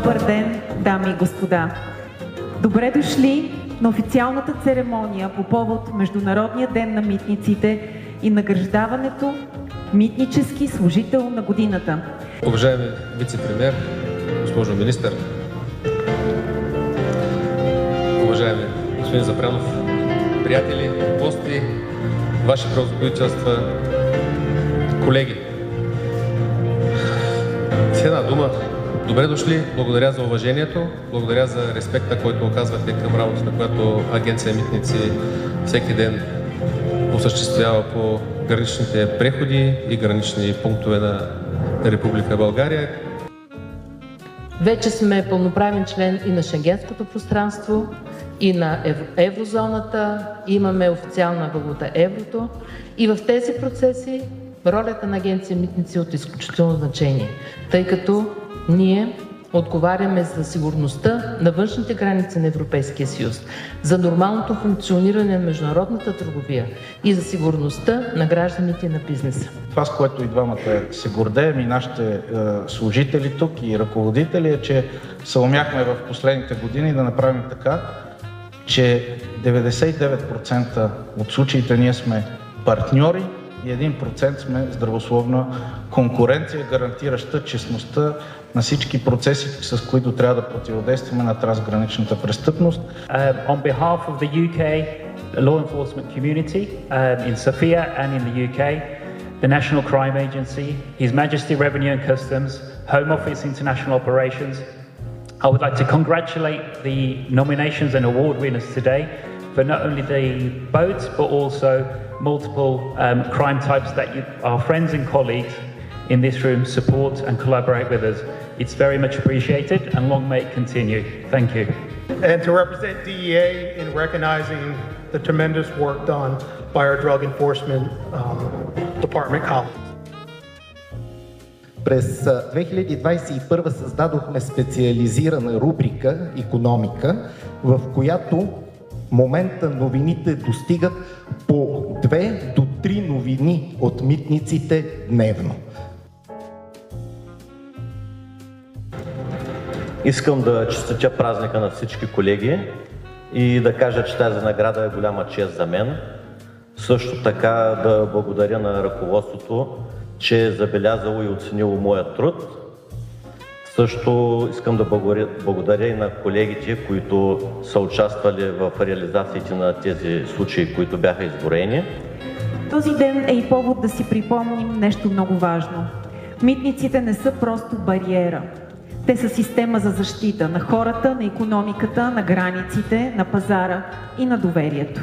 Добър ден, дами и господа! Добре дошли на официалната церемония по повод Международния ден на митниците и награждаването Митнически служител на годината. Уважаеми вице-премиер, госпожо министър, уважаеми господин Запрянов, приятели, гости, ваши превъзходителства, колеги. С една дума, добре дошли, благодаря за уважението, благодаря за респекта, който оказвате към работата, която Агенция Митници всеки ден осъществява по граничните преходи и гранични пунктове на Република България. Вече сме пълноправен член и на Шенгенското пространство, и на еврозоната, имаме официална валута еврото и в тези процеси ролята на Агенция Митници е от изключително значение, тъй като ние отговаряме за сигурността на външните граници на Европейския съюз, за нормалното функциониране на международната търговия и за сигурността на гражданите и на бизнеса. Това, с което и двамата се гордеем, и нашите служители тук и ръководители, е, че съумяхме в последните години да направим така, че 99% от случаите ние сме партньори и 1% сме здравословна конкуренция, гарантираща честността на всички процеси, с които трябва да противодействаме на трансграничната престъпност. On behalf of the UK law enforcement community in Sofia and in the UK, the National Crime Agency, His Majesty Revenue and Customs, Home Office International Operations, I would like to congratulate the nominations and award winners today for not only the boats but also multiple crime types that our friends and colleagues in this room support and collaborate with us. It's very much appreciated and long may it continue. Thank you. And to represent DEA in recognizing the tremendous work done by our drug enforcement department colleagues. През 2021 създадохме специализирана рубрика „Икономика“, в която в момента новините достигат по 2 до 3 новини от митниците дневно. Искам да честитя празника на всички колеги и да кажа, че тази награда е голяма чест за мен. Също така да благодаря на ръководството, че е забелязало и оценило моя труд. Също искам да благодаря и на колегите, които са участвали в реализациите на тези случаи, които бяха изброени. Този ден е и повод да си припомним нещо много важно. Митниците не са просто бариера. Те са система за защита на хората, на икономиката, на границите, на пазара и на доверието.